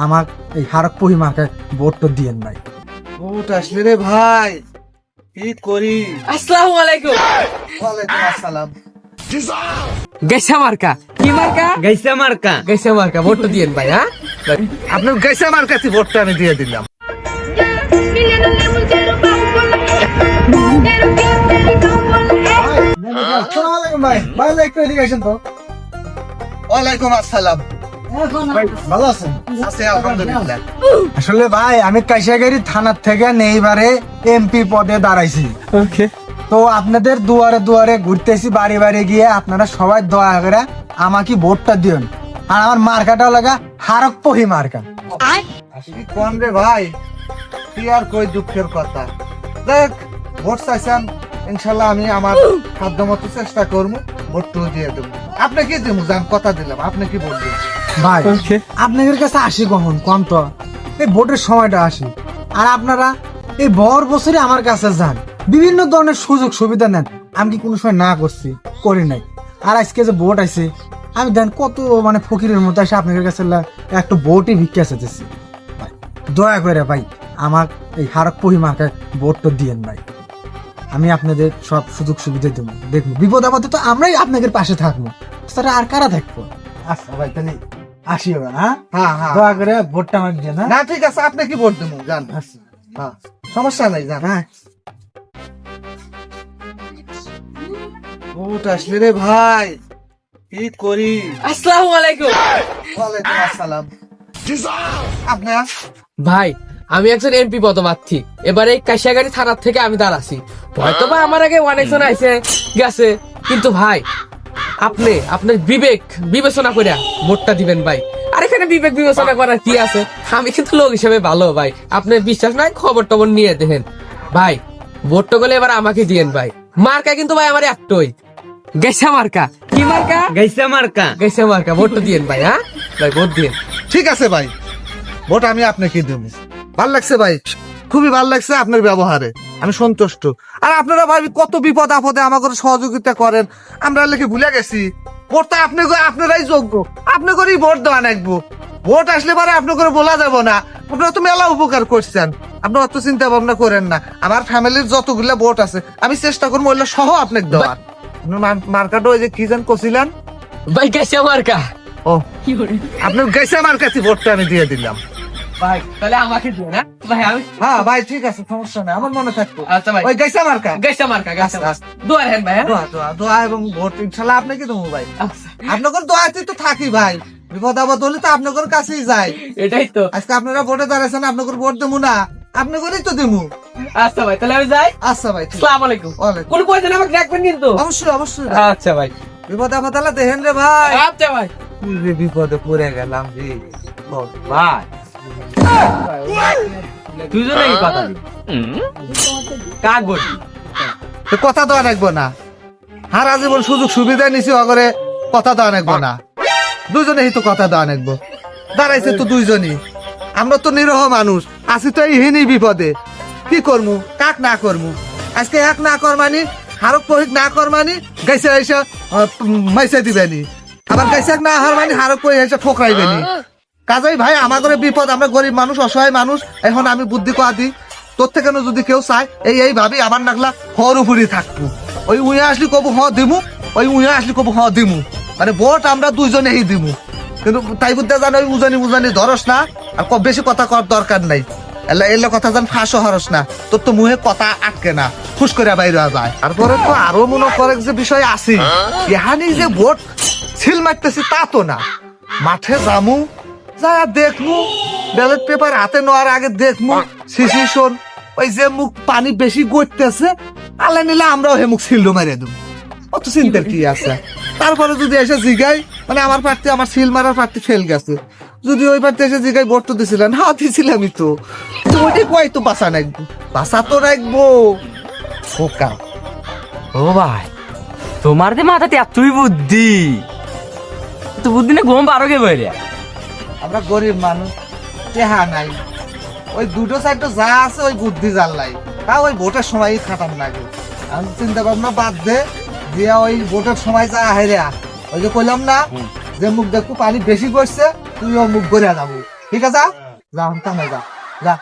আমার এই হারক পহিমাকে ভোটটা দিয়েন ভাই। ভোট আসলে রে ভাই, কি করি? আসসালামু আলাইকুম। ওয়ালাইকুম আসসালাম। গেছা মার্কা কি মার্কা? গাইসা মার্কা। গেছা মার্কা ভোটটা দিয়েন ভাই। হ্যাঁ আপনার গেছে আমার কাছে ভোটটা আমি দিয়ে দিলাম। আসসালামু আলাইকুম ভাই। ভাই একটু এদিকে আসেন তো। ওয়ালাইকুম আসসালাম। ভাই ভালো আছেন? আছে আলহামদুলিল্লাহ। আসলে ভাই আমি কাইসাগাড়ি থানার থেকে এইবারে এমপি পদে দাঁড়াইছি। ওকে। তো আপনাদের দুয়ারে দুয়ারে ঘুরতেছি, বাড়ি বাড়ি গিয়ে আপনারা সবাই দয়া করে আমাকে ভোটটা দিন। আর আমার মার্কাটাও লাগা হারক পহি মার্কা। কি কোন রে ভাই, কি আর কই দুঃখের কথা। দেখ, ভোট চাইছেন, ইনশাল্লাহ আমি আমার সাধ্য মতো চেষ্টা করবো, ভোটটু দিয়ে দেবো। আপনি কি দেবো জান, কথা দিলাম। আপনি কি বলবেন? ভাই আপনাদের কাছে আসি কখন কম তো, এই ভোটের সময়টা আসি। আর আপনারা এই বড় বছরে আমার কাছে যান, বিভিন্ন ধরনের সুযোগ সুবিধা নেন। আমি কি কোনো সময় না করছি? করি নাই। আর আজকে যে ভোট আছে, আমি দেন কত মানে ফকিরের মতো আসে আপনাদের কাছে একটু ভোটই ভিক্ষা চাইতেছি। ভাই দয়া করে ভাই আমার এই হারক পহিমাকে ভোটটা দিয়েন ভাই। আমি আপনাদের সব সুযোগ সুবিধা দেবো, দেখবো বিপদ আপদে তো আমরাই আপনাদের পাশে থাকবো, তারা আর কারা থাকবো। আচ্ছা ভাই তাহলে আসি এবার। হ্যাঁ হ্যাঁ হ্যাঁ দয়া করে ভোটটা আমার দিয়ে না। না, ঠিক আছে, আপনি কি ভোট দেবো জান। হ্যাঁ, সমস্যা নাই জান। হ্যাঁ ভোট আসলে রে ভাই, কি করি? আসসালামু আলাইকুম। ওয়ালাইকুম আসসালাম। আপনি ভাই আমি একজন এমপি পদপ্রার্থী, এবারে কাশিয়াগাড়ি থানার থেকে আমি দাঁড়াছি। হয়তো বা আমার আগে অনেকজন আইছে গেছে, কিন্তু ভাই আপনি আপনার বিবেক বিবেচনা করে ভোটটা দিবেন ভাই। আর এখানে বিবেক বিবেচনা করার কি আছে? আমি কিন্তু লোক হিসেবে ভালো ভাই, আপনার বিশ্বাস নাই খবর টবর নিয়ে দেখেন ভাই। ভোটটা গেলে এবার আমাকে দিয়েন ভাই। মার্কা কিন্তু ভাই আমার একটাই, গেছা মার্কা। কি মার্কা? গাইসা মার্কা। গেছা মার্কা ভোটটা দিয়েন ভাই। হ্যাঁ ভাই ভোট দিয়েন। ঠিক আছে ভাই, ভোট আমি আপনাকে দেবো। ভাল লাগছে ভাই, খুবই ভাল লাগছে আপনার ব্যবহারে, আমি সন্তুষ্ট। আর আপনারা ভাই কত বিপদ আপদে আমাকে সহযোগিতা করেন, আমরা লেখে ভুলে গেছি। ভোটটা আপনারাই যোগ্য, আপনি করেই ভোট দেওয়া নাকবো। ভোট আসলে পরে আপনি করে বলা যাব না। আপনারা তো মেলা উপকার করছেন, আপনার অত চিন্তা ভাবনা করেন না। আমার ফ্যামিলির যতগুলা ভোট আছে আমি চেষ্টা করবো ওইগুলো সহ আপনাকে দেওয়ার। মার্কাটা ওই যে কি জান করছিলেন ভাই গেছা মার্কা। ও, আপনার গেছে আমার কাছে ভোটটা আমি দিয়ে দিলাম। ভাই তাহলে আমাকে দিন। হ্যাঁ ভাই আমি হ্যাঁ ভাই, ঠিক আছে, সমস্যা নাই, আমার মনে থাকতো। আচ্ছা ভাই ওই গেছে মার্কা, গেছা মার্কা গেছা আচ্ছা, মার্কা। দোয়া হেন ভাই। হ্যাঁ দোয়া দোয়া দোয়া এবং ভোট ইনশাল্লাহ আপনাকে দেবো ভাই। আচ্ছা, আপনাদের দোয়াতে তো থাকি ভাই, বিপদ আপদ হলে তো আপনাদের কাছেই যাই। এটাই তো। আজকে আপনারা ভোটে দাঁড়াচ্ছেন, আপনাদের ভোট দেবো না, আপনাদেরই তো দেবো। আচ্ছা ভাই তাহলে আমি যাই। আচ্ছা ভাই, ঠিক। আসসালামু আলাইকুম। ওয়ালাইকুম। কোন পয়সা আমাকে রাখবেন কিন্তু। অবশ্যই অবশ্যই, আচ্ছা ভাই। বিপদ আপদ হলে দেখেন রে ভাই। আচ্ছা ভাই। কি রে বিপদে পড়ে গেলাম রে ভাই। দুজনে এই কথা কাক বলি তো কথা তো রাখবো না, হারা জীবন সুযোগ সুবিধা নিছি অগরে, কথা তো রাখবো না। দুজনেই তো কথা দেওয়া রাখবো, দাঁড়াইছে তো দুইজনই। আমরা তো নিরহ মানুষ, আছি তো এইহিনী বিপদে। কি করমু, কাক না করমু? আজকে এক না কর মানি, হারক পহিক না কর মানি গাইছে এসে মাইসে দিবেনি, আবার গাইছে না হার মানি হারক পহি এসে ঠোকরাইবেনি। কাজেই ভাই আমাদের বিপদ, আমরা গরিব মানুষ, অসহায় মানুষ। এখন আমি বুদ্ধি কোয়া দিই, তোর থেকে যদি কেউ চায় এই ভাবি আমার নাগলা হর উপরই থাকবো। ওই উইয়া আসলি কবু হ দিমু, ওই উইয়া আসলি কবু হ দিমু, মানে ভোট আমরা দুইজনেই দিমু। কিন্তু তাই বুদ্ধি জানো ওই উজানি ধরস না, আর বেশি কথা কর দরকার নাই। এলে কথা জান ফাঁসও হরস না, তোর তো মুহে কথা আটকে না, ফুস করে বাইরে যায়। তারপরে তো আরো মনে করে যে বিষয় আছে, এখানে যে ভোট সিল মারতেছি তা তো না। মাঠে যামু, যা দেখমু, ব্যালট পেপার হাতে নেওয়ার আগে দেখমু সিচুয়েশন, ওই যে মুখ পানি বেশি গড়তেছে আল্লাহ নিলে আমরাও হে মুখ সিল মারিয়ে দেবো। অত চিন্তার কি আছে? তারপরে যদি এসে জিগাই, মানে আমার প্রার্থী, আমার সিল মারার প্রার্থী ফেল গেছে, যদি ওই প্রার্থী এসে জিগাই ভোট তো দিছিলেন, হ্যাঁ দিছিলামই তো, ওইটাই কয় তো বাসা রাখবো, বাসা তো রাখবো। খোকা ও ভাই, তোমার যে মাথাতে এতই বুদ্ধি, তো বুদ্ধি না ঘুম পারো কে বইরে? আমরা গরিব মানুষ, চেহা নাই, ওই দুটো সাইড তো যা আছে ওই বুদ্ধি জানলাই, তা ওই ভোটের সময় খাটাম লাগে। আমি চিন্তা ভাবনা বাদ দিয়া ওই ভোটের সময় যা হেরা, ওই যে কইলাম না যে মুখ দেখো পানি বেশি করছে, তুইও মুখ গড়িয়া যাবো, ঠিক আছে যা কামে যা যা